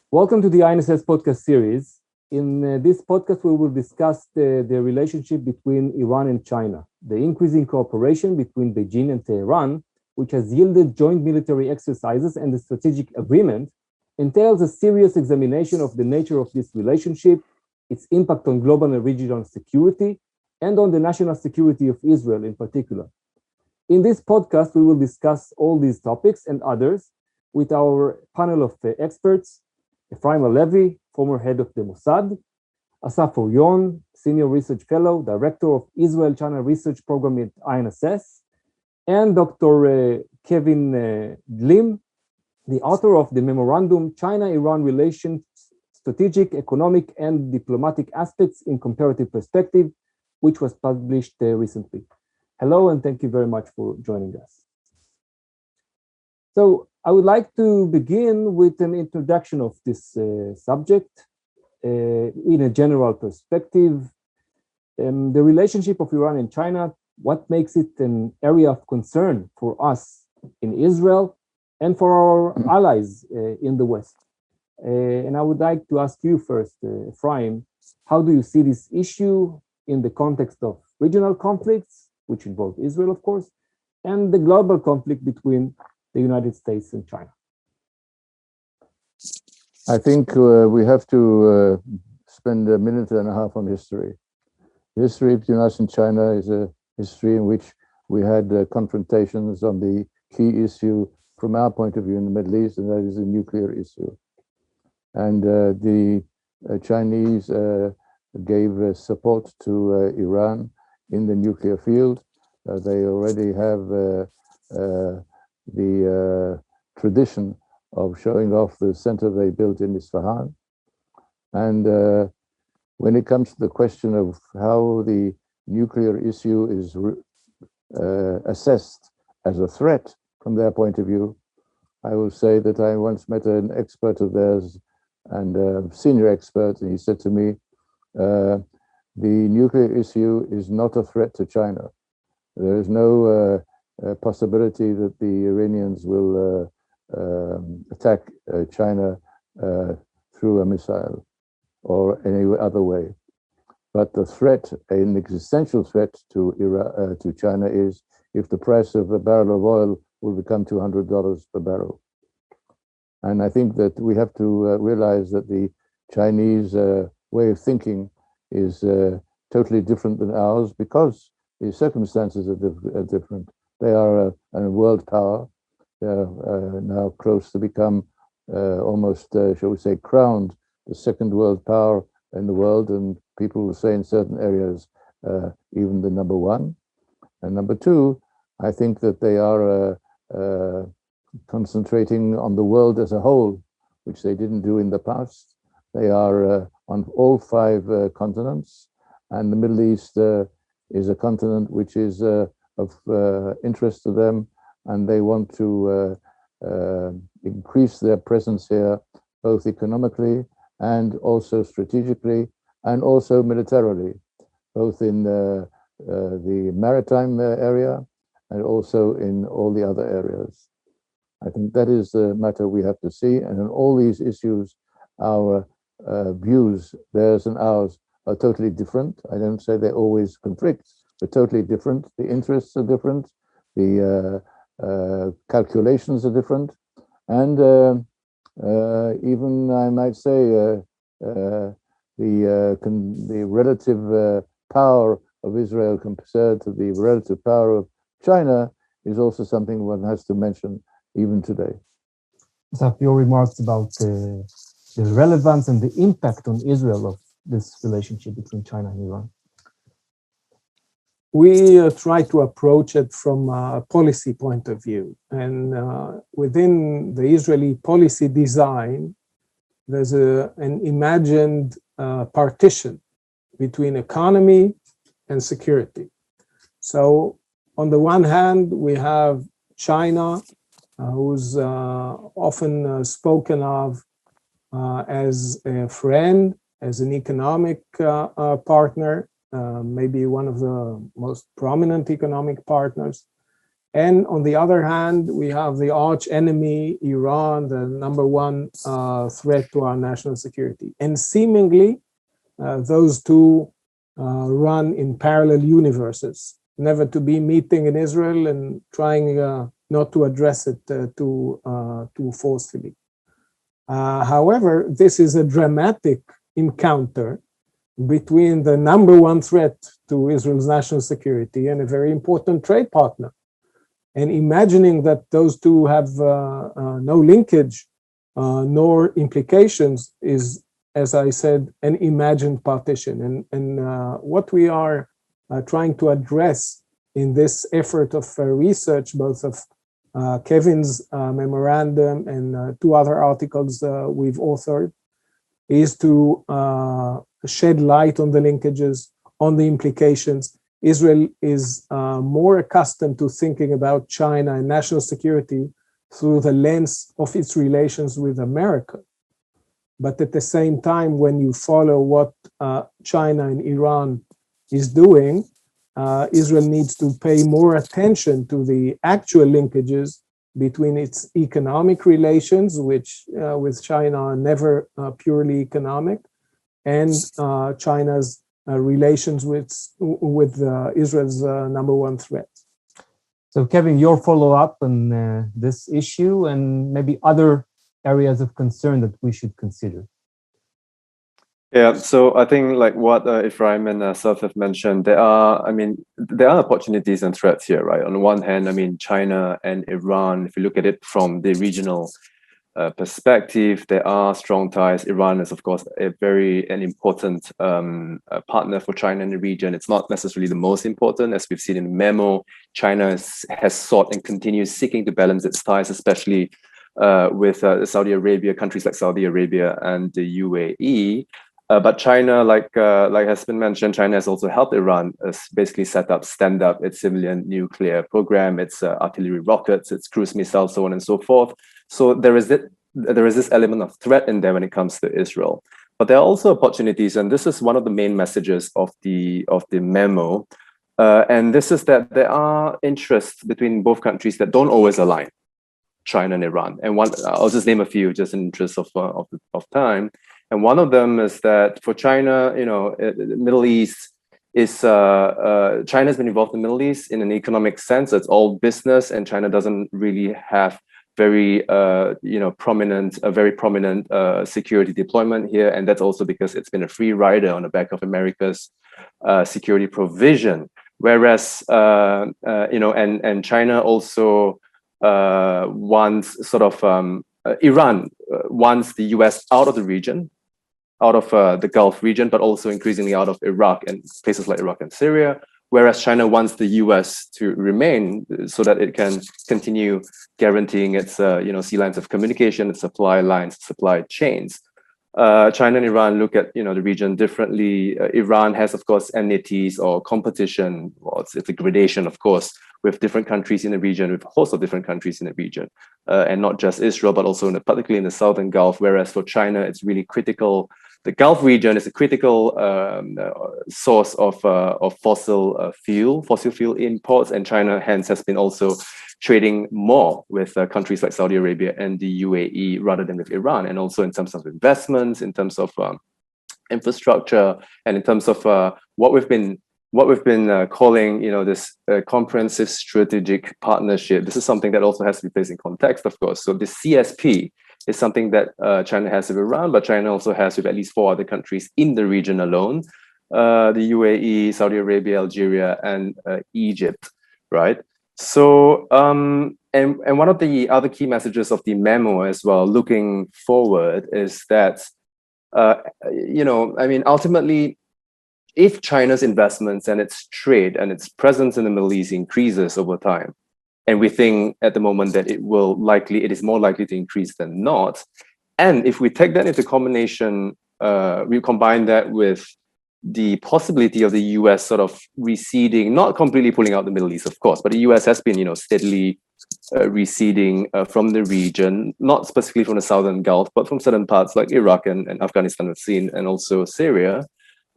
Welcome to the INSS podcast series. In this podcast, we will discuss the relationship between Iran and China, the increasing cooperation between Beijing and Tehran, which has yielded joint military exercises, and the strategic agreement entails a serious examination of the nature of this relationship, its impact on global and regional security, and on the national security of Israel in particular. In this podcast, we will discuss all these topics and others with our panel of experts: Efraim Halevy, former head of the Mossad; Assaf Orion, senior research fellow, director of Israel-China research program at INSS; and Dr. Kevjn Lim, the author of the memorandum China-Iran Relations, Strategic, Economic, and Diplomatic Aspects in Comparative Perspective, which was published recently. Hello, and thank you very much for joining us. So I would like to begin with an introduction of this subject in a general perspective. The relationship of Iran and China, what makes it an area of concern for us in Israel and for our allies in the West. And I would like to ask you first, Efraim, how do you see this issue in the context of regional conflicts, which involve Israel, of course, and the global conflict between the United States and China? I think we have to spend a minute and a half on history. History between us and China is a history in which we had confrontations on the key issue from our point of view in the Middle East, and that is the nuclear issue. And the Chinese gave support to Iran in the nuclear field. They already have the tradition of showing off the center they built in Isfahan. And when it comes to the question of how the nuclear issue is assessed as a threat from their point of view, I will say that I once met an expert of theirs and a senior expert, and he said to me, the nuclear issue is not a threat to China. There is no possibility that the Iranians will attack China through a missile or any other way. But the threat, an existential threat to Iran, to China, is if the price of a barrel of oil will become $200 per barrel. And I think that we have to realize that the Chinese way of thinking is totally different than ours because the circumstances are different. They are a world power. They are now close to become almost, shall we say, crowned the second world power in the world, and people will say in certain areas even the number one. And number two, I think that they are concentrating on the world as a whole, which they didn't do in the past. They are on all five continents, and the Middle East is a continent which is of interest to them, and they want to increase their presence here, both economically and also strategically, and also militarily, both in the maritime area and also in all the other areas. I think that is the matter we have to see, and in all these issues, our views, theirs and ours, are totally different. I don't say they always conflict, but totally different. The interests are different, the calculations are different, and even I might say the relative power of Israel compared to the relative power of China is also something one has to mention even today. So your remarks about the relevance and the impact on Israel of this relationship between China and Iran. We try to approach it from a policy point of view. And within the Israeli policy design, there's an imagined partition between economy and security. So on the one hand, we have China, who's often spoken of as a friend, as an economic partner, maybe one of the most prominent economic partners. And on the other hand, we have the arch enemy, Iran, the number one threat to our national security. And seemingly, those two run in parallel universes, never to be meeting in Israel and trying not to address it too forcefully. However, this is a dramatic encounter between the number one threat to Israel's national security and a very important trade partner. And imagining that those two have no linkage nor implications is, as I said, an imagined partition. And what we are trying to address in this effort of research, both of Kevjn's memorandum and two other articles we've authored, is to shed light on the linkages, on the implications. Israel is more accustomed to thinking about China and national security through the lens of its relations with America. But at the same time, when you follow what China and Iran is doing, Israel needs to pay more attention to the actual linkages between its economic relations, which with China are never purely economic, and China's relations with Israel's number one threat. So Kevjn, your follow-up on this issue and maybe other areas of concern that we should consider. Yeah, so I think like what Efraim and Assaf have mentioned, there are opportunities and threats here, right? On the one hand, China and Iran, if you look at it from the regional perspective, there are strong ties. Iran is, of course, an important partner for China in the region. It's not necessarily the most important, as we've seen in the memo. China has sought and continues seeking to balance its ties, especially with Saudi Arabia, countries like Saudi Arabia and the UAE. But China, like has been mentioned, China has also helped Iran basically stand up its civilian nuclear program, its artillery rockets, its cruise missiles, so on and so forth. So there is this element of threat in there when it comes to Israel. But there are also opportunities, and this is one of the main messages of the memo. And this is that there are interests between both countries that don't always align, China and Iran. And I'll just name a few, just in interest of time. And one of them is that for China, the Middle East is China's been involved in the Middle East in an economic sense. It's all business, and China doesn't really have very prominent security deployment here, and that's also because it's been a free rider on the back of America's security provision. Whereas and China also wants Iran wants the US out of the region, out of the Gulf region, but also increasingly out of Iraq and places like Iraq and Syria, whereas China wants the US to remain so that it can continue guaranteeing its sea lines of communication, its supply lines, supply chains. China and Iran look at the region differently. Iran has, of course, enmities or competition. Well, it's a gradation, of course, with different countries in the region, with a host of different countries in the region, and not just Israel, but also particularly in the Southern Gulf. Whereas for China, it's really critical. The Gulf region is a critical source of fossil fuel imports, and China hence has been also trading more with countries like Saudi Arabia and the UAE rather than with Iran, and also in terms of investments, in terms of infrastructure, and in terms of what we've been calling this comprehensive strategic partnership. This is something that also has to be placed in context, of course. So the CSP is something that China has with Iran, but China also has with at least 4 other countries in the region alone: the UAE, Saudi Arabia, Algeria, and Egypt, right? So, and one of the other key messages of the memo as well, looking forward, is that, ultimately, if China's investments and its trade and its presence in the Middle East increases over time, and we think at the moment that it is more likely to increase than not, and if we take that into combination, we combine that with the possibility of the US sort of receding, not completely pulling out the Middle East, of course, but the US has been, steadily receding from the region, not specifically from the Southern Gulf, but from certain parts like Iraq and Afghanistan we've seen, and also Syria,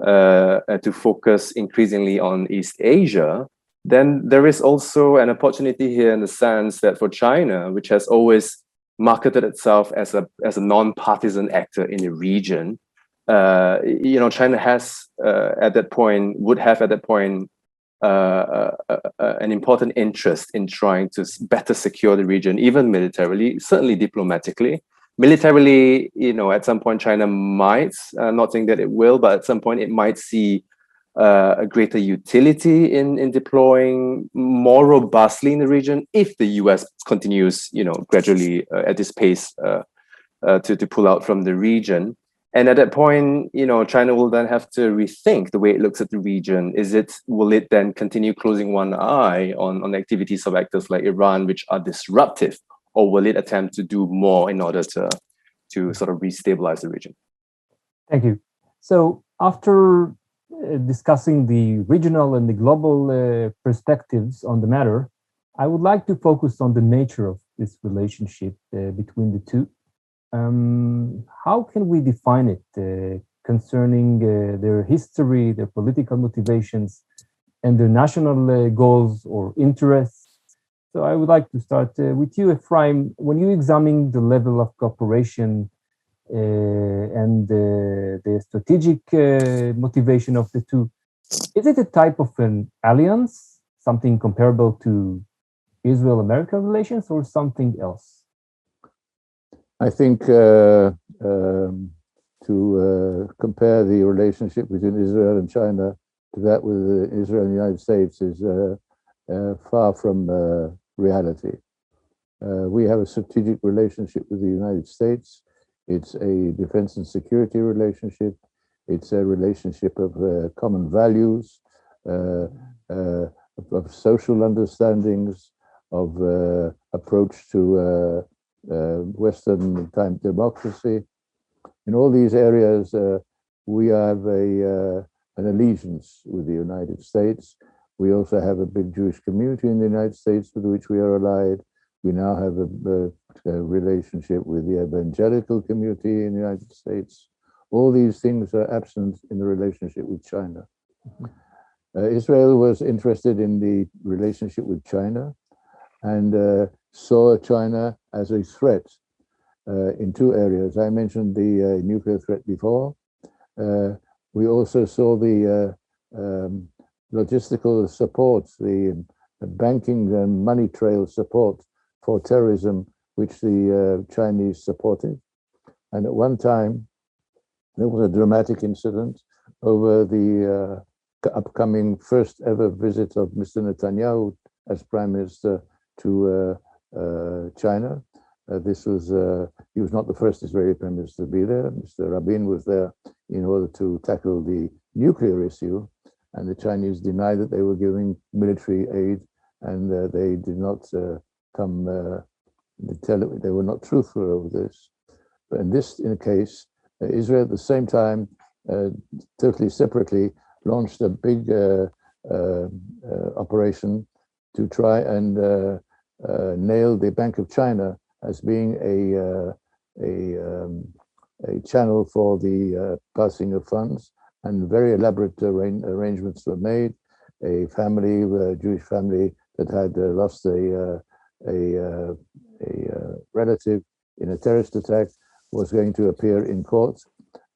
to focus increasingly on East Asia. then there is also an opportunity here in the sense that for China, which has always marketed itself as a non-partisan actor in the region, China has would have at that point an important interest in trying to better secure the region, even militarily, certainly diplomatically. Militarily, at some point China might, not saying that it will, but at some point it might see a greater utility in deploying more robustly in the region if the US continues, gradually at this pace to pull out from the region. And at that point, China will then have to rethink the way it looks at the region. Will it then continue closing one eye on activities of actors like Iran, which are disruptive, or will it attempt to do more in order to sort of restabilize the region? Thank you. So after discussing the regional and the global perspectives on the matter, I would like to focus on the nature of this relationship between the two. How can we define it concerning their history, their political motivations, and their national goals or interests? So I would like to start with you, Efraim. When you examine the level of cooperation and the strategic motivation of the two, is it a type of an alliance, something comparable to Israel-America relations, or something else? I think to compare the relationship between Israel and China to that with Israel and the United States is far from reality. We have a strategic relationship with the United States. It's a defense and security relationship. It's a relationship of common values, of social understandings, of approach to Western time democracy. In all these areas, we have an allegiance with the United States. We also have a big Jewish community in the United States with which we are allied. We now have a relationship with the evangelical community in the United States. All these things are absent in the relationship with China. Israel was interested in the relationship with China and saw China as a threat in two areas. I mentioned the nuclear threat before. We also saw the logistical support, the banking and money trail support for terrorism, which the Chinese supported. And at one time, there was a dramatic incident over the upcoming first ever visit of Mr. Netanyahu as Prime Minister to China. He was not the first Israeli Prime Minister to be there. Mr. Rabin was there in order to tackle the nuclear issue, and the Chinese denied that they were giving military aid, and they did not they were not truthful over this. But in this case, Israel at the same time, totally separately, launched a big operation to try and nail the Bank of China as being a channel for the passing of funds, and very elaborate arrangements were made. A family, a Jewish family that had lost a relative in a terrorist attack, was going to appear in court,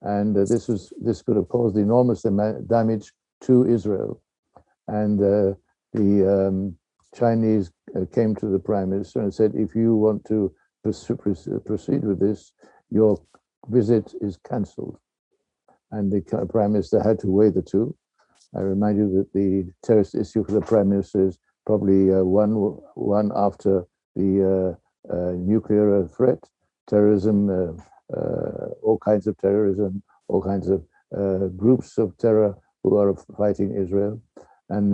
and this could have caused enormous damage to Israel. And the Chinese came to the Prime Minister and said, if you want to proceed with this, your visit is cancelled. And the Prime Minister had to weigh the two. I remind you that the terrorist issue for the Prime Minister is probably one after the nuclear threat, terrorism, all kinds of terrorism, all kinds of groups of terror who are fighting Israel. And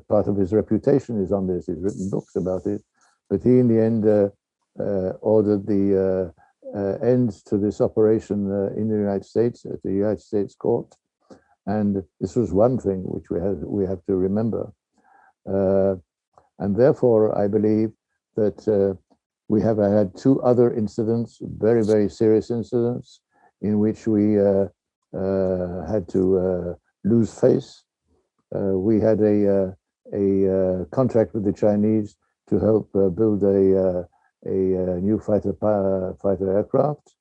part of his reputation is on this. He's written books about it. But he, in the end, ordered the end to this operation in the United States, at the United States court. And this was one thing which we have to remember. And therefore, I believe that we have had two other incidents, very, very serious incidents, in which we had to lose face. We had a a contract with the Chinese to help build a new fighter aircraft.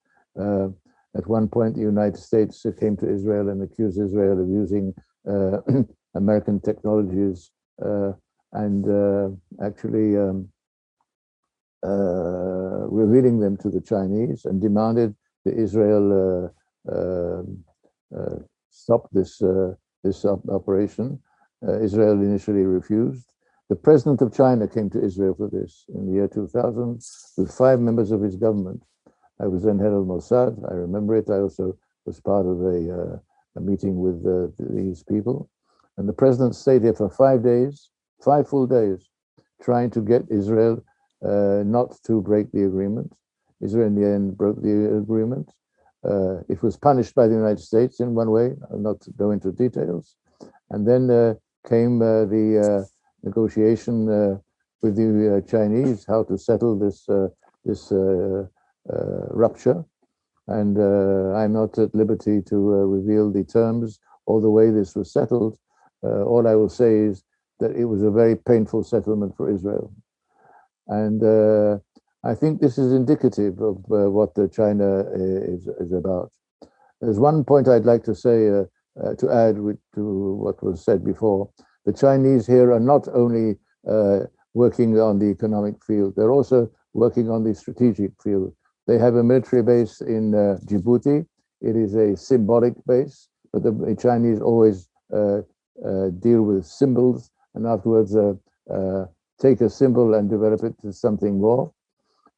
At one point, the United States came to Israel and accused Israel of using American technologies and actually revealing them to the Chinese, and demanded that Israel stop this operation. Israel initially refused. The president of China came to Israel for this in the year 2000 with 5 members of his government. I was then head of Mossad. I remember it. I also was part of a meeting with these people. And the president stayed here for 5 days, 5 full days, trying to get Israel not to break the agreement. Israel in the end broke the agreement. It was punished by the United States in one way. I'll not go into details. And then came the negotiation with the Chinese, how to settle this rupture. And I'm not at liberty to reveal the terms or the way this was settled. All I will say is that it was a very painful settlement for Israel. And I think this is indicative of what China is about. There's one point I'd like to say, to add to what was said before. The Chinese here are not only working on the economic field, they're also working on the strategic field. They have a military base in Djibouti. It is a symbolic base, but the Chinese always deal with symbols and afterwards take a symbol and develop it to something more.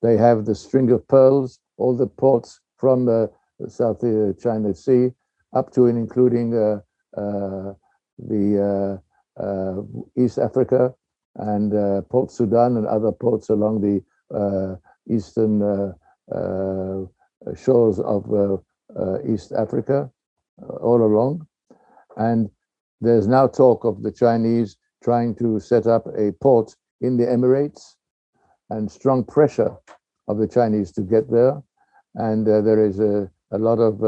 They have the string of pearls, all the ports from the South China Sea up to and including the East Africa and Port Sudan and other ports along the eastern shores of East Africa, all along. And there's now talk of the Chinese trying to set up a port in the Emirates, and strong pressure of the Chinese to get there. And there is a lot of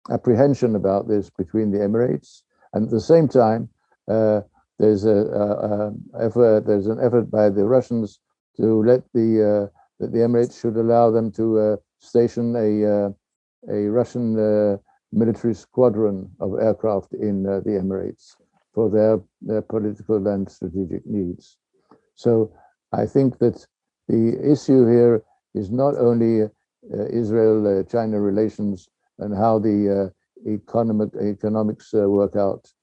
apprehension about this between the Emirates. And at the same time, there's an effort by the Russians to let that the Emirates should allow them to station a Russian military squadron of aircraft in the Emirates for their political and strategic needs. So I think that the issue here is not only Israel-China relations and how the economics work out.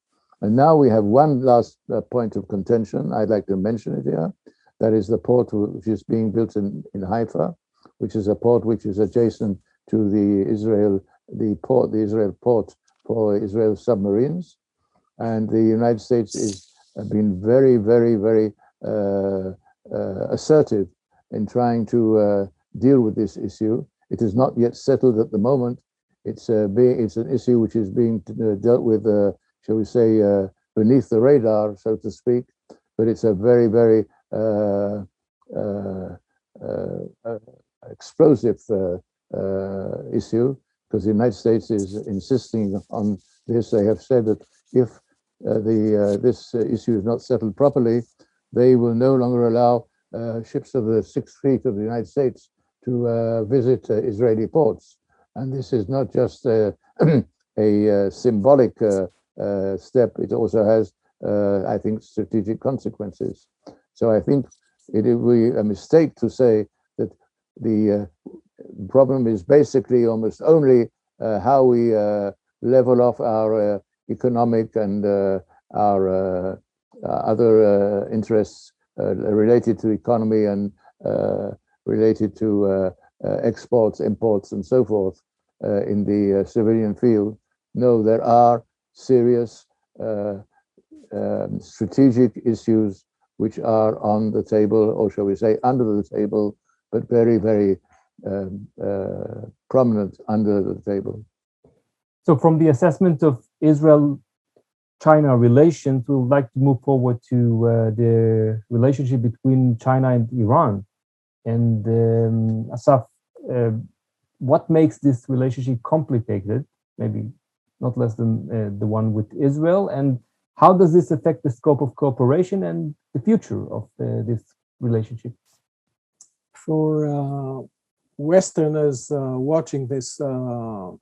And now we have one last point of contention. I'd like to mention it here. That is the port which is being built in Haifa, which is a port which is adjacent to the Israel port for Israel submarines. And the United States has been very, very, very assertive in trying to deal with this issue. It is not yet settled at the moment. It's an issue which is being dealt with, shall we say, beneath the radar, so to speak. But it's a very, very explosive issue, because the United States is insisting on this. They have said that if this issue is not settled properly, they will no longer allow ships of the 6th Fleet of the United States to visit Israeli ports. And this is not just a symbolic step, it also has, I think, strategic consequences. So I think it would be a mistake to say that the problem is basically almost only how we level off our economic and our other interests related to economy and related to exports, imports, and so forth in the civilian field. No, there are serious strategic issues which are on the table, or shall we say under the table, but very, very prominent under the table. So from the assessment of Israel-China relations, we would like to move forward to the relationship between China and Iran. And Assaf, what makes this relationship complicated, maybe not less than the one with Israel, and how does this affect the scope of cooperation and the future of this relationship? For Westerners watching this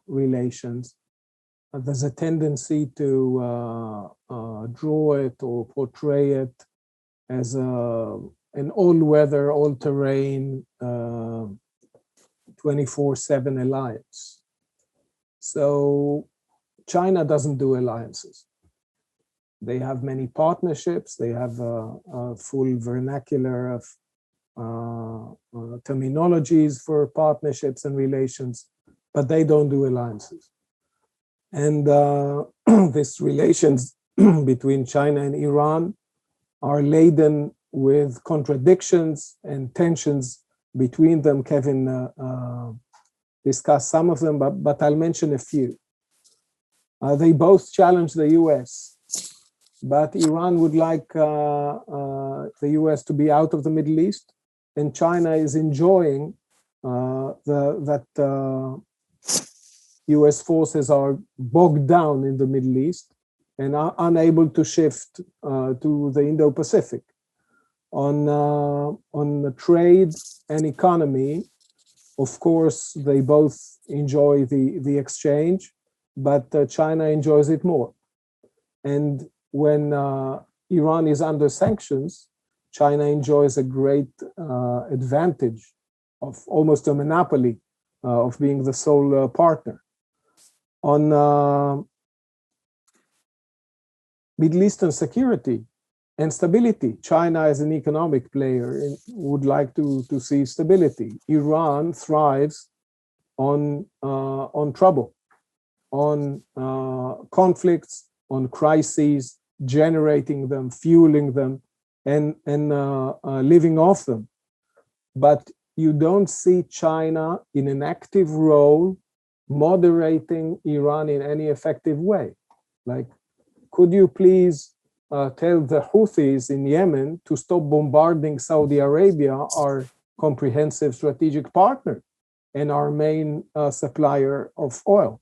relations, there's a tendency to draw it or portray it as an all-weather, all-terrain, 24/7 alliance. So China doesn't do alliances. They have many partnerships. They have a full vernacular of terminologies for partnerships and relations, but they don't do alliances. And these relations between China and Iran are laden with contradictions and tensions between them. Kevin discussed some of them, but I'll mention a few. They both challenge the US, but Iran would like the US to be out of the Middle East, and China is enjoying that US forces are bogged down in the Middle East and are unable to shift to the Indo-Pacific. On the trade and economy, of course, they both enjoy the exchange, but China enjoys it more. And when Iran is under sanctions, China enjoys a great advantage of almost a monopoly of being the sole partner. On Middle Eastern security and stability, China as an economic player would like to see stability. Iran thrives on trouble, on conflicts, on crises, generating them, fueling them, and living off them. But you don't see China in an active role moderating Iran in any effective way. Like, could you please tell the Houthis in Yemen to stop bombarding Saudi Arabia, our comprehensive strategic partner and our main supplier of oil?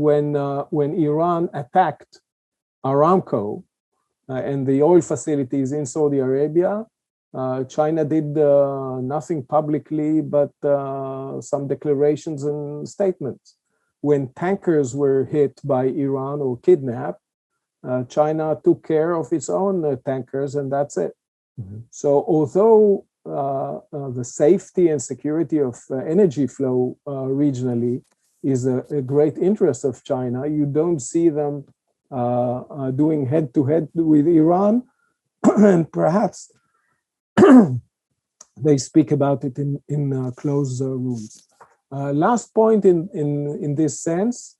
When Iran attacked Aramco and the oil facilities in Saudi Arabia, China did nothing publicly but some declarations and statements. When tankers were hit by Iran or kidnapped, China took care of its own tankers, and that's it. Mm-hmm. So although the safety and security of energy flow regionally is a great interest of China, you don't see them doing head-to-head with Iran, and perhaps they speak about it in closed rooms. Last point in this sense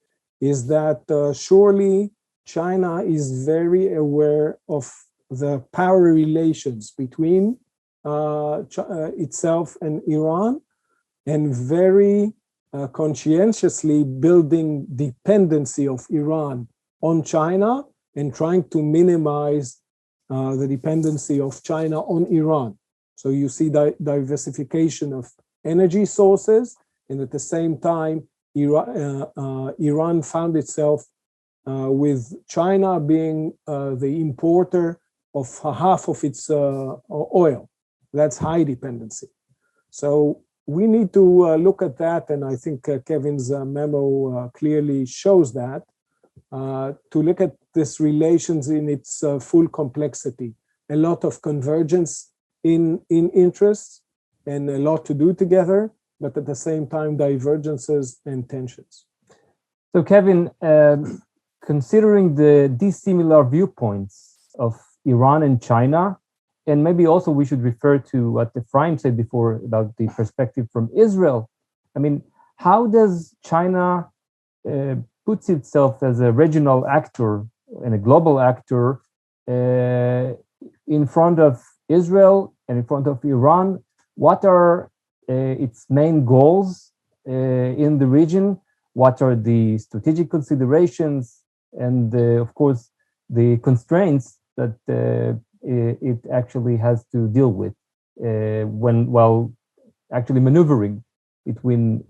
is that surely China is very aware of the power relations between itself and Iran, and very conscientiously building dependency of Iran on China and trying to minimize the dependency of China on Iran. So you see diversification of energy sources, and at the same time, Iran found itself with China being the importer of half of its oil. That's high dependency. So we need to look at that, and I think Kevin's memo clearly shows that, to look at this relations in its full complexity. A lot of convergence in interests and a lot to do together, but at the same time, divergences and tensions. So Kevin, considering the dissimilar viewpoints of Iran and China, and maybe also we should refer to what Efraim said before about the perspective from Israel. I mean, how does China puts itself as a regional actor and a global actor in front of Israel and in front of Iran? What are its main goals in the region? What are the strategic considerations and, of course, the constraints that it actually has to deal with while actually maneuvering between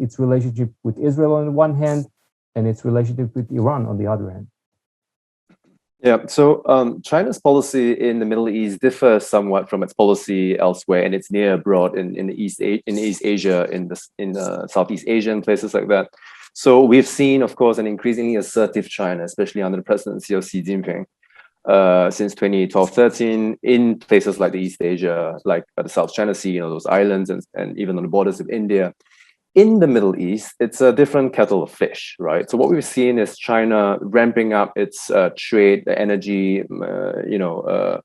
its relationship with Israel on the one hand and its relationship with Iran on the other hand? Yeah, so China's policy in the Middle East differs somewhat from its policy elsewhere, and it's near abroad in East Asia, in Southeast Asia, and places like that. So we've seen, of course, an increasingly assertive China, especially under the presidency of Xi Jinping, since 2012-13, in places like the East Asia, like the South China Sea, those islands, and even on the borders of India. In the Middle East, it's a different kettle of fish, right? So what we've seen is China ramping up its trade, energy, that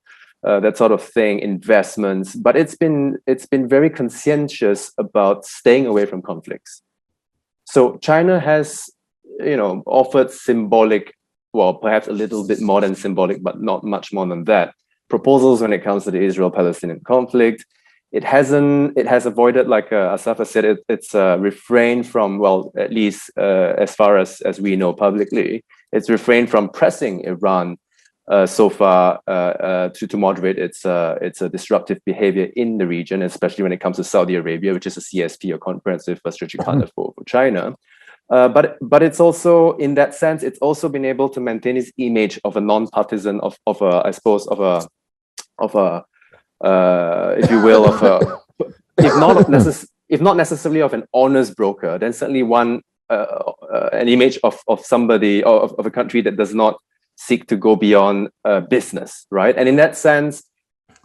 sort of thing, investments. But it's been very conscientious about staying away from conflicts. So China has, offered symbolic, well, perhaps a little bit more than symbolic, but not much more than that, proposals when it comes to the Israel-Palestinian conflict. It has avoided, like Assaf has said, it's refrained from, well, at least as far as we know publicly, it's refrained from pressing Iran so far to moderate its disruptive behavior in the region, especially when it comes to Saudi Arabia, which is a CSP, or comprehensive strategic partner for China. But it's also, in that sense, it's also been able to maintain its image of a non-partisan, if you will, if not necessarily of an honest broker, then certainly an image of somebody, or of a country that does not seek to go beyond business, right? And in that sense,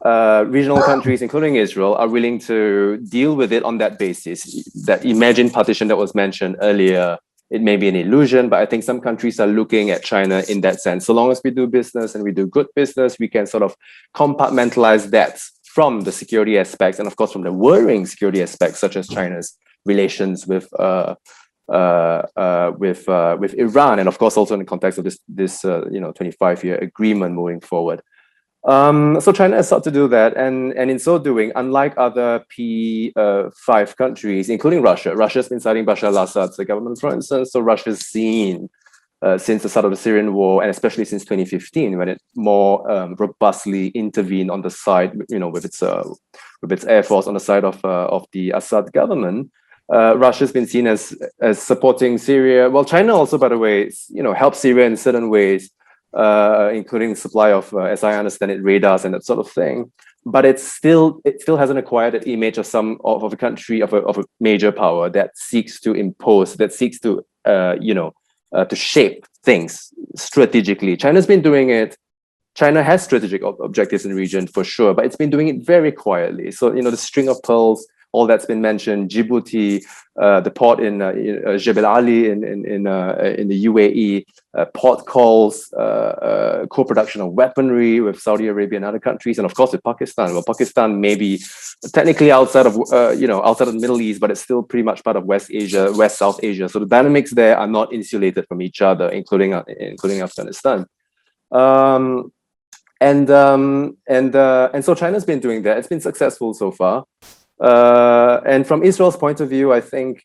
regional countries, including Israel, are willing to deal with it on that basis. That imagined partition that was mentioned earlier, it may be an illusion, but I think some countries are looking at China in that sense. So long as we do business and we do good business, we can sort of compartmentalize that from the security aspects, and of course from the worrying security aspects, such as China's relations with Iran, and of course also in the context of this 25-year agreement moving forward. So China has sought to do that, and in so doing, unlike other P5 countries, including Russia's been citing Bashar al-Assad's government, for instance. So Russia's seen since the start of the Syrian war, and especially since 2015, when it more robustly intervened on the side, with its air force on the side of the Assad government. Russia's been seen as supporting Syria. Well, China also, by the way, helps Syria in certain ways, including supply of, as I understand it, radars and that sort of thing. But it still hasn't acquired that image of a country, of a major power that seeks to impose, that seeks to to shape things strategically. China's been doing it. China has strategic objectives in the region for sure, but it's been doing it very quietly. So the string of pearls, all that's been mentioned, Djibouti, the port in Jebel Ali in the UAE, port calls, co-production of weaponry with Saudi Arabia and other countries, and of course with Pakistan. Well, Pakistan may be technically outside of outside of the Middle East, but it's still pretty much part of West South Asia. So the dynamics there are not insulated from each other, including Afghanistan. And so China's been doing that. It's been successful so far. And from Israel's point of view, I think,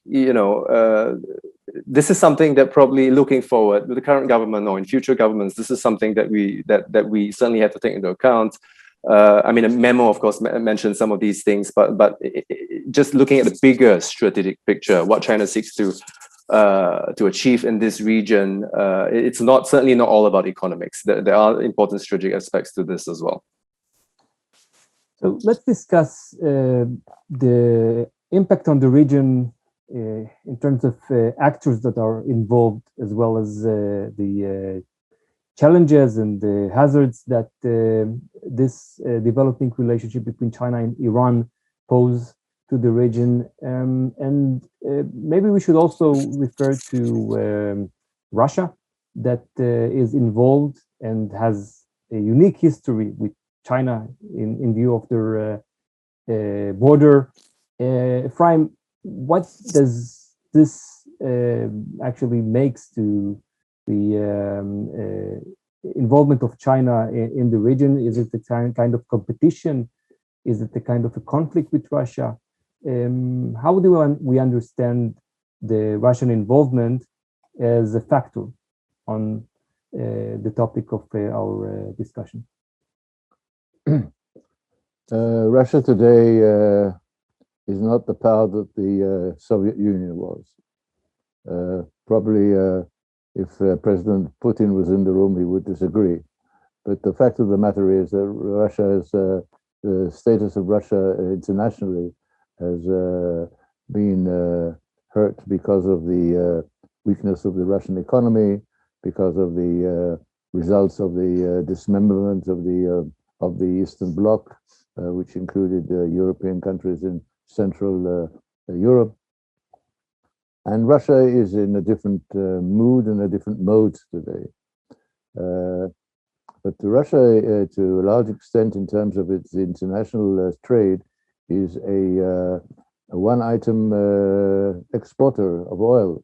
this is something that probably looking forward with the current government or in future governments, this is something that we certainly have to take into account. I mean, a memo, of course, mentioned some of these things, but just looking at the bigger strategic picture, what China seeks to achieve in this region, it's certainly not all about economics. There are important strategic aspects to this as well. So let's discuss the impact on the region in terms of actors that are involved, as well as the challenges and the hazards that this developing relationship between China and Iran pose to the region. And maybe we should also refer to Russia, that is involved and has a unique history with China in view of their border. Efraim, what does this actually makes to the involvement of China in the region? Is it the kind of competition? Is it the kind of a conflict with Russia? How do we understand the Russian involvement as a factor on the topic of our discussion? Russia today is not the power that the Soviet Union was. Probably if President Putin was in the room, he would disagree. But the fact of the matter is that the status of Russia internationally has been hurt because of the weakness of the Russian economy, because of the results of the dismemberment of the Eastern Bloc, which included European countries in Central Europe. And Russia is in a different mood and a different mode today. But Russia, to a large extent, in terms of its international trade, is a one-item exporter of oil.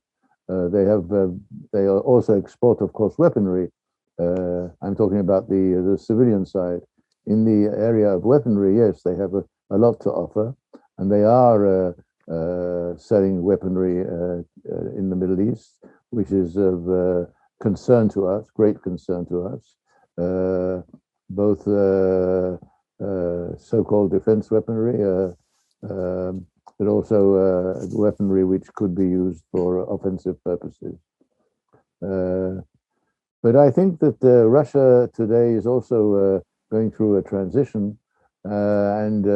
They also export, of course, weaponry. I'm talking about the civilian side. In the area of weaponry, yes, they have a lot to offer, and they are selling weaponry in the Middle East, which is of concern to us, great concern to us. Both so-called defense weaponry, but also weaponry which could be used for offensive purposes. But I think that Russia today is also going through a transition, and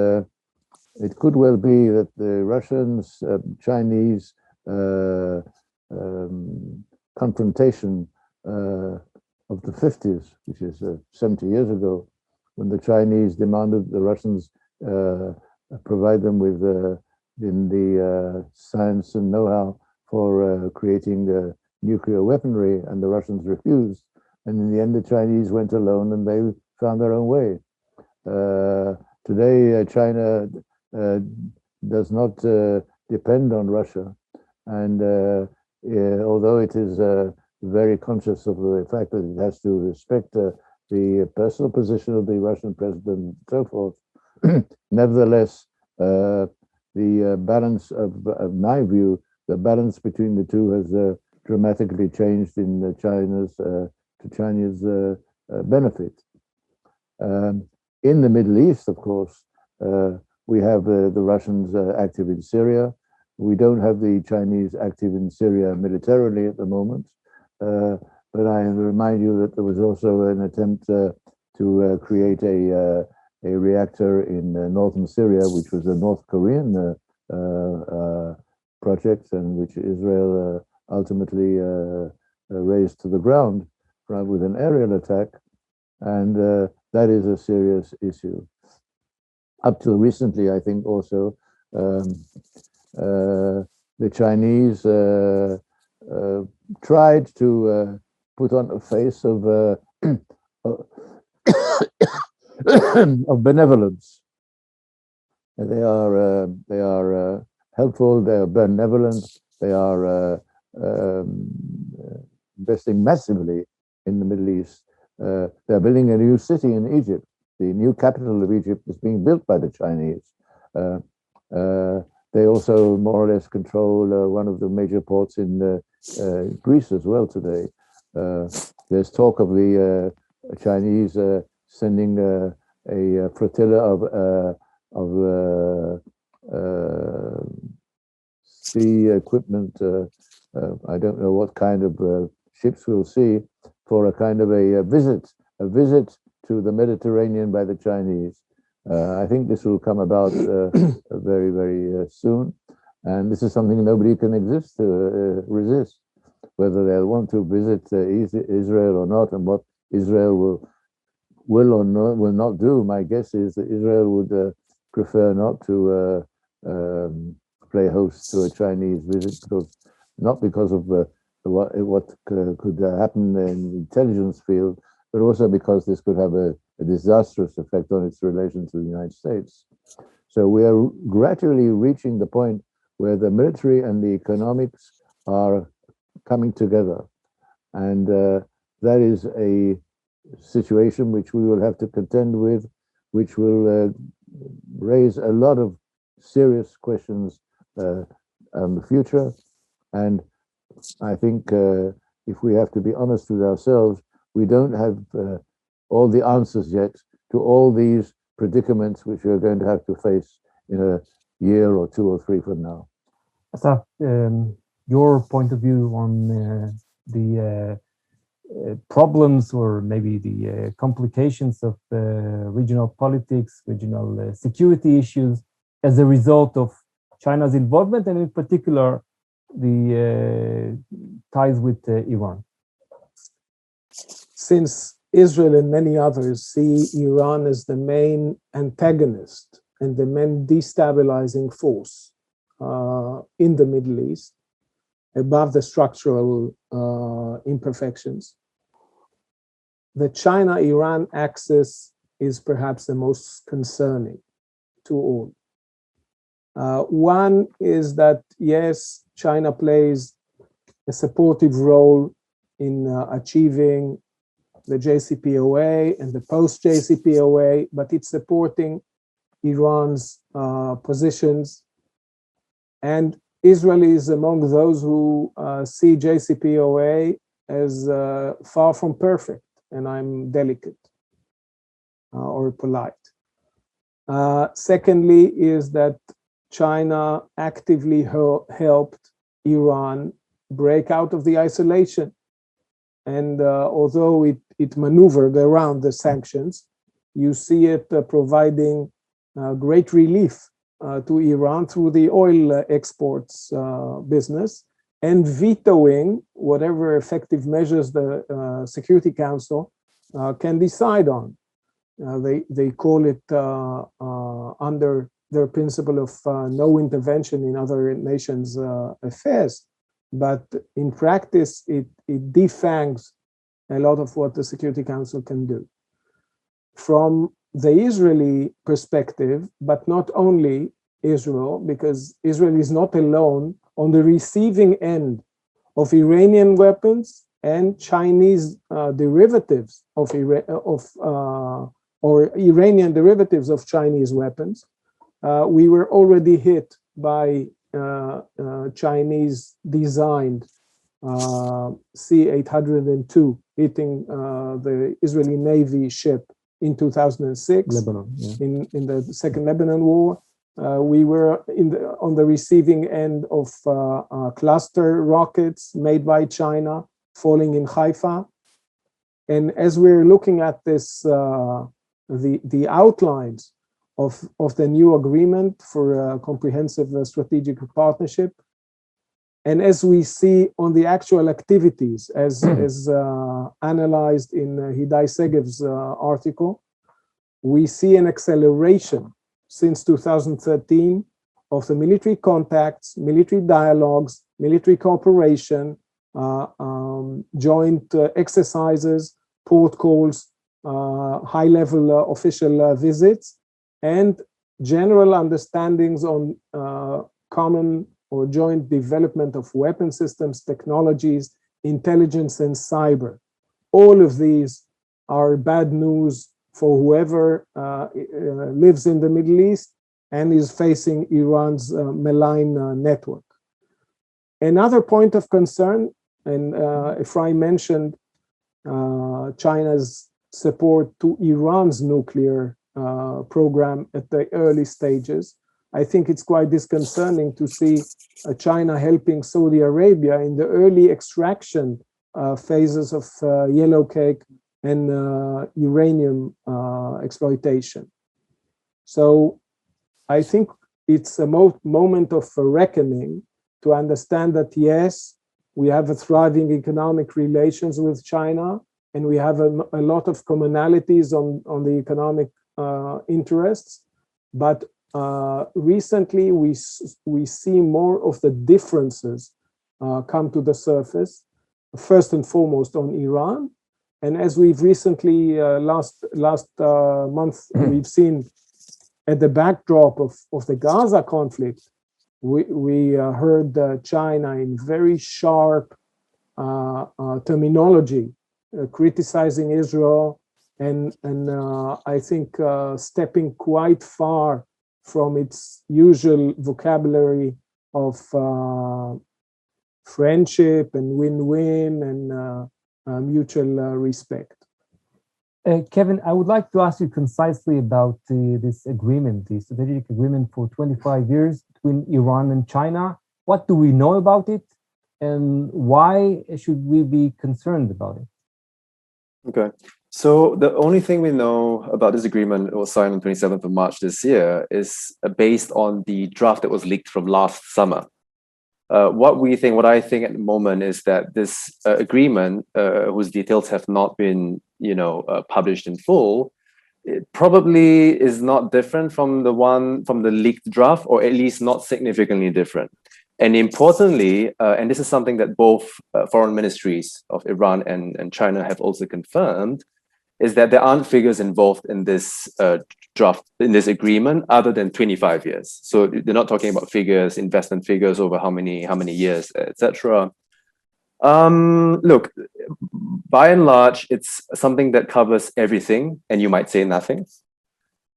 it could well be that the Russians, Chinese confrontation of the 50s, which is 70 years ago, when the Chinese demanded the Russians provide them with in the science and know-how for creating nuclear weaponry, and the Russians refused. And in the end, the Chinese went alone and they found their own way. Today, China does not depend on Russia. And although it is very conscious of the fact that it has to respect the personal position of the Russian president and so forth, nevertheless, the balance of my view, the balance between the two has dramatically changed in China's benefit. In the Middle East, of course, we have the Russians active in Syria. We don't have the Chinese active in Syria militarily at the moment. But I remind you that there was also an attempt to create a reactor in northern Syria, which was a North Korean project, and which Israel ultimately razed to the ground with an aerial attack. And that is a serious issue. Up till recently, I think also the Chinese tried to put on a face of of benevolence. They are helpful. They are benevolent. They are investing massively in the Middle East. They're building a new city in Egypt. The new capital of Egypt is being built by the Chinese. They also more or less control one of the major ports in Greece as well today. There's talk of the Chinese sending a flotilla of sea equipment. I don't know what kind of ships we'll see, for a kind of a visit to the Mediterranean by the Chinese. I think this will come about very, very soon. And this is something nobody can resist, whether they'll want to visit Israel or not, and what Israel will or will not do. My guess is that Israel would prefer not to play host to a Chinese visit, not because of what could happen in the intelligence field, but also because this could have a disastrous effect on its relations with the United States. So we are gradually reaching the point where the military and the economics are coming together. And that is a situation which we will have to contend with, which will raise a lot of serious questions on the future. And I think if we have to be honest with ourselves, we don't have all the answers yet to all these predicaments which we're going to have to face in a year or 2 or 3 from now. Assaf, your point of view on the problems or maybe the complications of regional politics, regional security issues as a result of China's involvement, and in particular, the ties with Iran? Since Israel and many others see Iran as the main antagonist and the main destabilizing force in the Middle East, above the structural imperfections, the China-Iran axis is perhaps the most concerning to all. One is that, yes, China plays a supportive role in achieving the JCPOA and the post-JCPOA, but it's supporting Iran's positions. And Israel is among those who see JCPOA as far from perfect, and I'm delicate or polite. Secondly, is that China actively helped Iran break out of the isolation. And although it maneuvered around the sanctions, you see it providing great relief to Iran through the oil exports business, and vetoing whatever effective measures the Security Council can decide on. They call it under their principle of no intervention in other nations' affairs, but in practice, it defangs a lot of what the Security Council can do. From the Israeli perspective, but not only Israel, because Israel is not alone on the receiving end of Iranian weapons and Chinese derivatives of or Iranian derivatives of Chinese weapons. We were already hit by Chinese designed C-802 hitting the Israeli Navy ship in 2006, Lebanon, yeah. in the Second Lebanon War. We were on the receiving end of cluster rockets made by China falling in Haifa. And as we're looking at this, the outlines of the new agreement for a comprehensive strategic partnership, and as we see on the actual activities, as analyzed in Hidai Segev's article, we see an acceleration since 2013 of the military contacts, military dialogues, military cooperation, joint exercises, port calls, high-level official visits, and general understandings on common or joint development of weapon systems, technologies, intelligence, and cyber. All of these are bad news for whoever lives in the Middle East and is facing Iran's malign network. Another point of concern, and Efraim mentioned China's support to Iran's nuclear program at the early stages. I think it's quite disconcerting to see China helping Saudi Arabia in the early extraction phases of yellow cake and uranium exploitation. So I think it's a moment of reckoning to understand that, yes, we have a thriving economic relations with China, and we have a lot of commonalities on the economic interests, but recently we see more of the differences come to the surface, first and foremost on Iran. And as we've recently, last month, we've seen at the backdrop of the Gaza conflict, we heard China in very sharp terminology criticizing Israel, and I think stepping quite far from its usual vocabulary of friendship and win-win and mutual respect. Kevin, I would like to ask you concisely about this agreement, the strategic agreement for 25 years between Iran and China. What do we know about it, and why should we be concerned about it? Okay. So the only thing we know about this agreement, it was signed on 27th of March this year, is based on the draft that was leaked from last summer. What I think at the moment is that this agreement, whose details have not been, published in full, it probably is not different from the leaked draft, or at least not significantly different. And importantly, and this is something that both foreign ministries of Iran and China have also confirmed, is that there aren't figures involved in this draft, in this agreement, other than 25 years. So they're not talking about figures, investment figures over how many years, etc. Look, by and large, it's something that covers everything, and you might say nothing.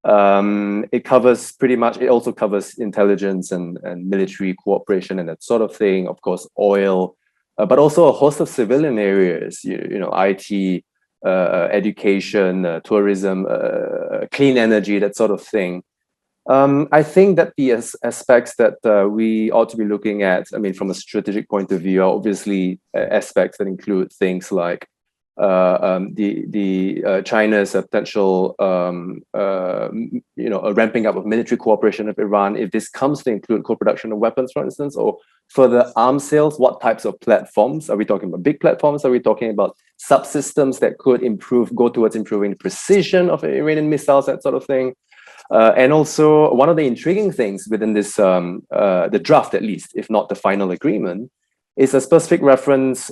It covers pretty much, it also covers intelligence and military cooperation and that sort of thing, of course, oil, but also a host of civilian areas, IT, education, tourism, clean energy, that sort of thing. I think that the aspects that we ought to be looking at, I mean, from a strategic point of view, are obviously aspects that include things like China's potential, a ramping up of military cooperation with Iran. If this comes to include co-production of weapons, for instance, or further arms sales, what types of platforms? Are we talking about big platforms? Are we talking about subsystems that could go towards improving the precision of Iranian missiles, that sort of thing? And also, one of the intriguing things within this, the draft at least, if not the final agreement, is a specific reference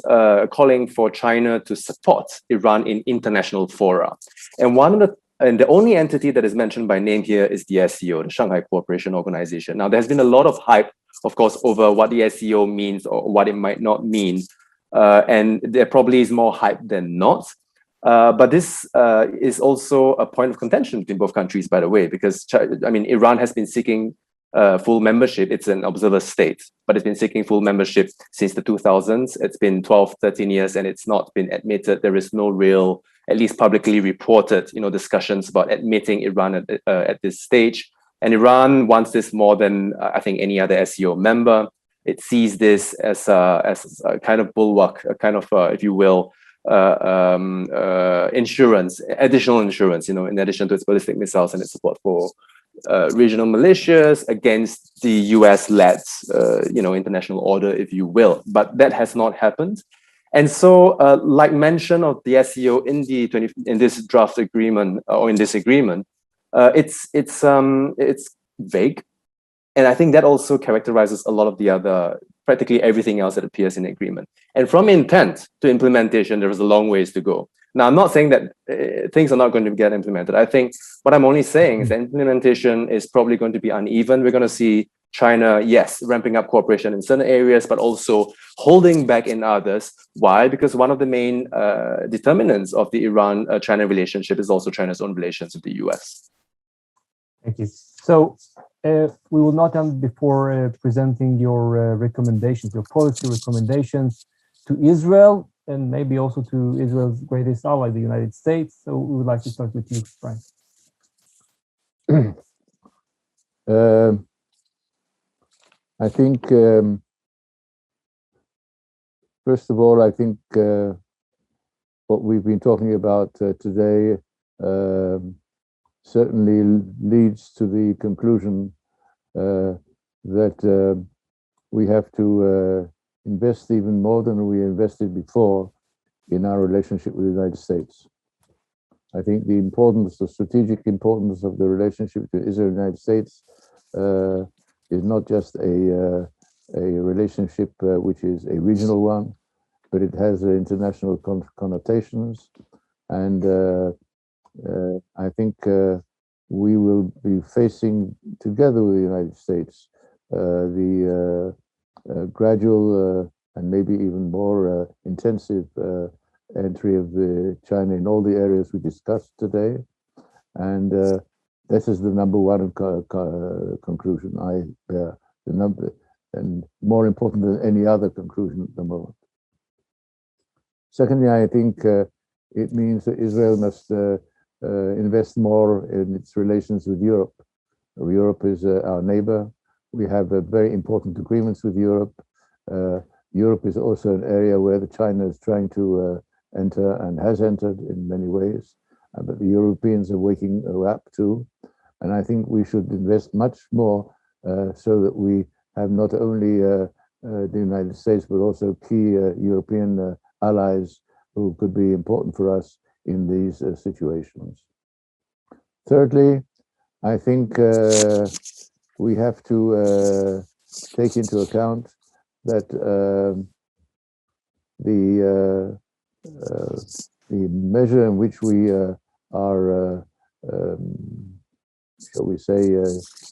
calling for China to support Iran in international fora. And the only entity that is mentioned by name here is the SCO, the Shanghai Cooperation Organization. Now, there's been a lot of hype, of course, over what the SCO means or what it might not mean. And there probably is more hype than not. But this is also a point of contention between both countries, by the way, because Iran has been seeking full membership. It's an observer state, but it's been seeking full membership since the 2000s. It's been 12, 13 years, and it's not been admitted. There is no real, at least publicly reported, discussions about admitting Iran at this stage. And Iran wants this more than I think any other SCO member. It sees this as a kind of bulwark, a kind of, if you will, insurance, additional insurance, in addition to its ballistic missiles and its support for regional militias against the US-led, international order, if you will. But that has not happened. And so, like mention of the SCO in this draft agreement or in this agreement, it's vague, and I think that also characterizes a lot of the other, practically everything else that appears in the agreement. And from intent to implementation, there is a long ways to go. Now, I'm not saying that things are not going to get implemented. I think what I'm only saying is that implementation is probably going to be uneven. We're going to see China, yes, ramping up cooperation in certain areas, but also holding back in others. Why? Because one of the main determinants of the Iran-China relationship is also China's own relations with the US. Thank you. So we will not end before presenting your recommendations, your policy recommendations to Israel, and maybe also to Israel's greatest ally, the United States. So we would like to start with you, Frank. I think, first of all, I think what we've been talking about today certainly leads to the conclusion that we have to invest even more than we invested before in our relationship with the United States. I think the strategic importance of the relationship between Israel and the United States is not just a relationship which is a regional one, but it has international connotations. And I think we will be facing, together with the United States, the gradual and maybe even more intensive entry of China in all the areas we discussed today. And this is the number one conclusion and more important than any other conclusion at the moment. Secondly, I think it means that Israel must invest more in its relations with Europe. Europe is our neighbor. We have very important agreements with Europe. Europe is also an area where China is trying to enter and has entered in many ways, but the Europeans are waking up too. And I think we should invest much more so that we have not only the United States, but also key European allies who could be important for us in these situations. Thirdly, I think we have to take into account that the measure in which we are, shall we say,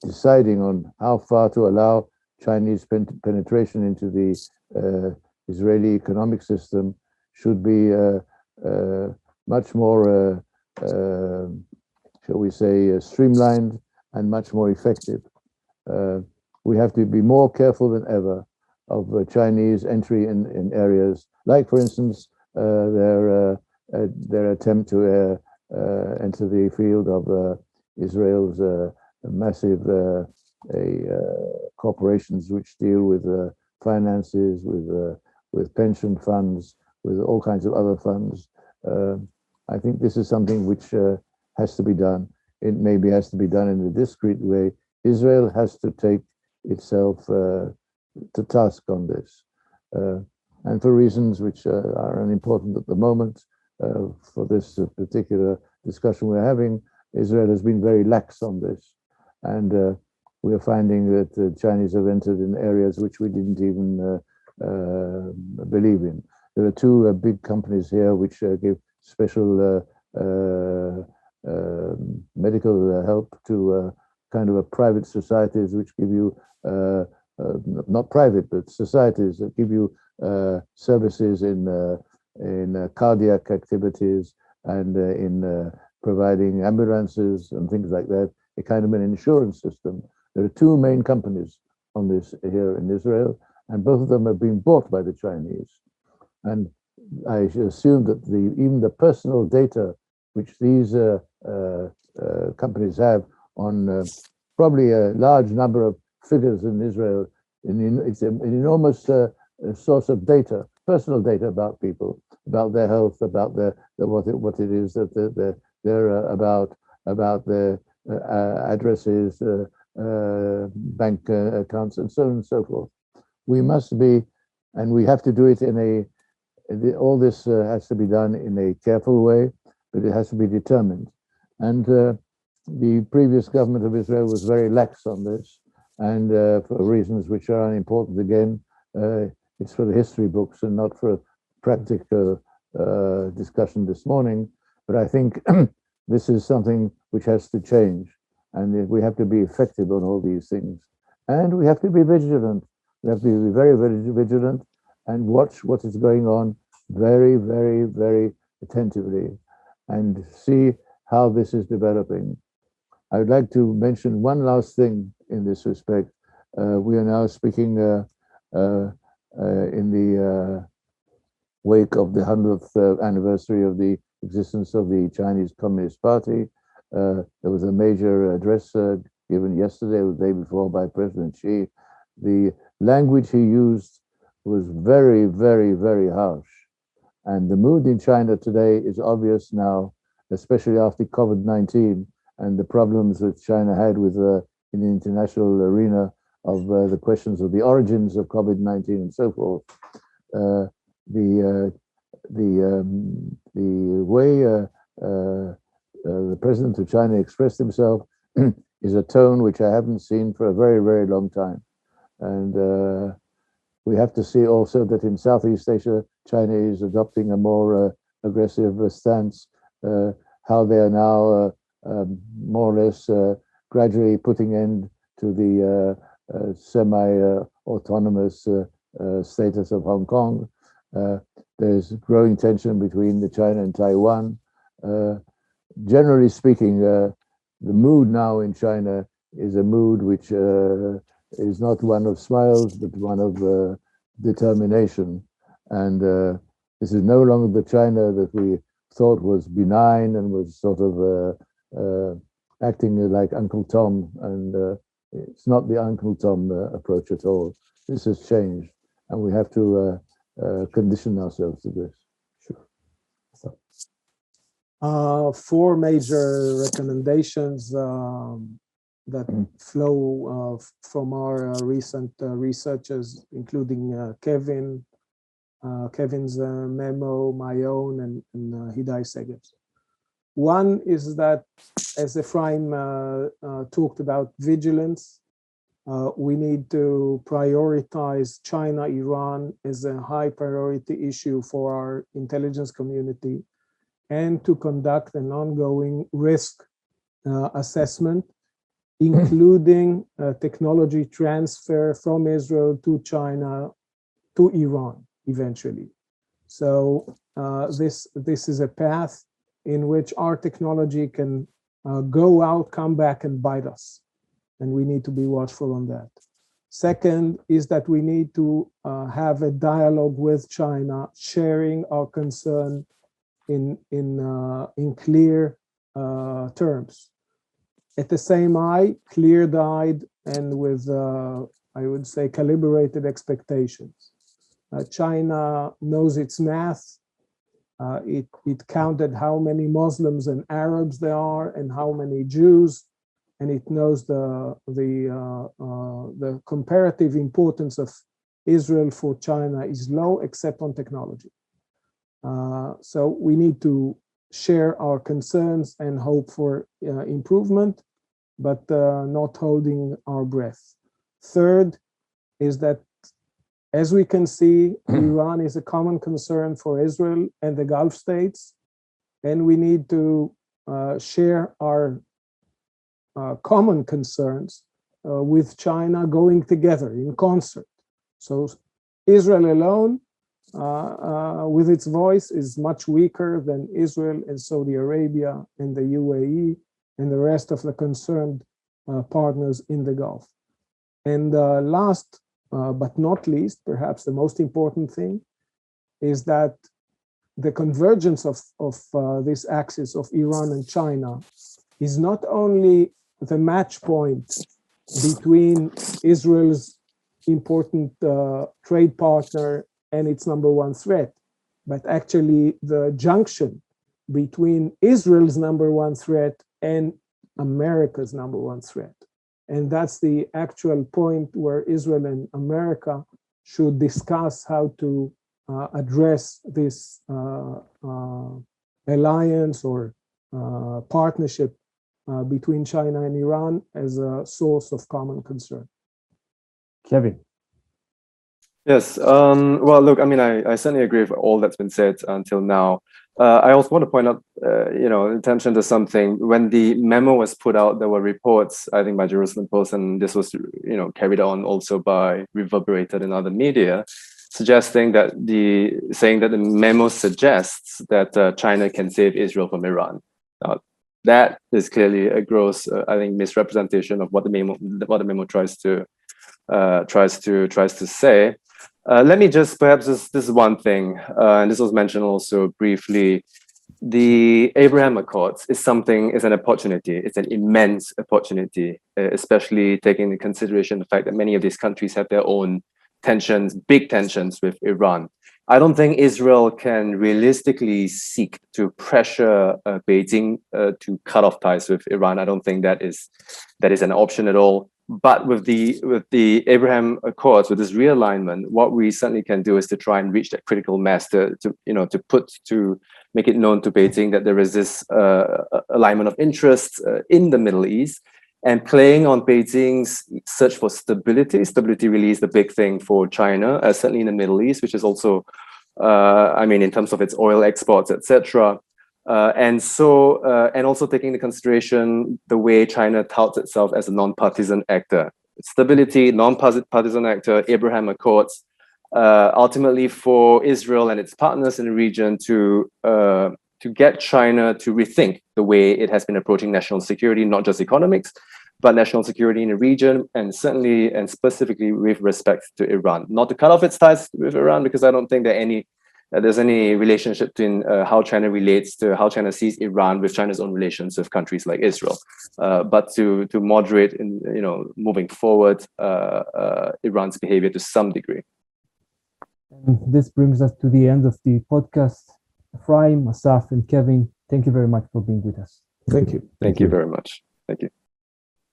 deciding on how far to allow Chinese penetration into the Israeli economic system should be much more, shall we say, streamlined and much more effective. We have to be more careful than ever of Chinese entry in areas like, for instance, their attempt to enter the field of Israel's massive corporations which deal with finances, with pension funds, with all kinds of other funds. I think this is something which has to be done. It maybe has to be done in a discreet way. Israel has to take itself to task on this. And for reasons which are unimportant at the moment, for this particular discussion we're having, Israel has been very lax on this. And we are finding that the Chinese have entered in areas which we didn't even believe in. There are two big companies here which give special medical help to kind of private societies which give you, not private, but societies that give you services in cardiac activities and in providing ambulances and things like that, a kind of an insurance system. There are two main companies on this here in Israel, and both of them have been bought by the Chinese. And I assume that even the personal data which these companies have on probably a large number of figures in Israel, it's an enormous source of data, personal data about people, about their health, about what it is that they're about their addresses, bank accounts, and so on and so forth. We must be, and we have to do it all this has to be done in a careful way, but it has to be determined. And the previous government of Israel was very lax on this, and for reasons which are unimportant again, it's for the history books and not for a practical discussion this morning. But I think this is something which has to change, and we have to be effective on all these things. And we have to be vigilant. We have to be very, very vigilant and watch what is going on very, very, very attentively and see how this is developing. I would like to mention one last thing in this respect. We are now speaking in the wake of the 100th anniversary of the existence of the Chinese Communist Party. There was a major address given yesterday or the day before by President Xi. The language he used was very, very, very harsh. And the mood in China today is obvious now, especially after COVID-19 and the problems that China had with in the international arena of the questions of the origins of COVID-19 and so forth. The way the president of China expressed himself is a tone which I haven't seen for a very, very long time. And we have to see also that in Southeast Asia, China is adopting a more aggressive stance, how they are now more or less gradually putting end to the semi-autonomous status of Hong Kong. There's growing tension between China and Taiwan. Generally speaking, the mood now in China is a mood which is not one of smiles, but one of determination. And this is no longer the China that we thought was benign and was sort of acting like Uncle Tom. And it's not the Uncle Tom approach at all. This has changed, and we have to condition ourselves to this. Sure. Four major recommendations that flow from our recent researches, including Kevjn's memo, my own, and Hidai Segev's. One is that, as Efraim talked about vigilance, we need to prioritize China-Iran as a high priority issue for our intelligence community, and to conduct an ongoing risk assessment, including technology transfer from Israel to China to Iran eventually. So this is a path in which our technology can go out, come back, and bite us. And we need to be watchful on that. Second is that we need to have a dialogue with China, sharing our concern in clear terms. At the same eye, clear-eyed, and with, I would say, calibrated expectations. China knows its math. It counted how many Muslims and Arabs there are and how many Jews, and it knows the comparative importance of Israel for China is low, except on technology. So we need to share our concerns and hope for improvement, but not holding our breath. Third is that, as we can see, Iran is a common concern for Israel and the Gulf states, and we need to share our common concerns with China, going together in concert. So Israel alone, with its voice, is much weaker than Israel and Saudi Arabia and the UAE and the rest of the concerned partners in the Gulf. And last but not least, perhaps the most important thing, is that the convergence of this axis of Iran and China is not only the match point between Israel's important trade partner and its number one threat, but actually the junction between Israel's number one threat and America's number one threat. And that's the actual point where Israel and America should discuss how to address this alliance or partnership between China and Iran as a source of common concern. Kevjn. Yes. Well, look, I mean, I certainly agree with all that's been said until now. I also want to point out, attention to something. When the memo was put out, there were reports, I think, by Jerusalem Post, and this was, carried on also by reverberated in other media, saying that the memo suggests that China can save Israel from Iran. Now, that is clearly a gross, I think, misrepresentation of what the memo tries to say. Let me just this is one thing, and this was mentioned also briefly. The Abraham Accords is an opportunity. It's an immense opportunity, especially taking into consideration the fact that many of these countries have their own tensions, big tensions with Iran. I don't think Israel can realistically seek to pressure Beijing to cut off ties with Iran. I don't think that is an option at all. But with the Abraham Accords, with this realignment, what we certainly can do is to try and reach that critical mass to make it known to Beijing that there is this alignment of interests in the Middle East, and playing on Beijing's search for stability. Stability really is the big thing for China, certainly in the Middle East, which is also, in terms of its oil exports, etc. And also taking into consideration the way China touts itself as a non-partisan actor. Stability, non-partisan actor, Abraham Accords, ultimately for Israel and its partners in the region to get China to rethink the way it has been approaching national security, not just economics, but national security in the region, and certainly and specifically with respect to Iran. Not to cut off its ties with Iran, because I don't think there's any relationship between how China sees Iran with China's own relations with countries like Israel, but to moderate in moving forward Iran's behavior to some degree. And this brings us to the end of the podcast. Efraim, Assaf, and Kevjn, Thank you very much for being with us. Thank you. Thank you very much. Thank you.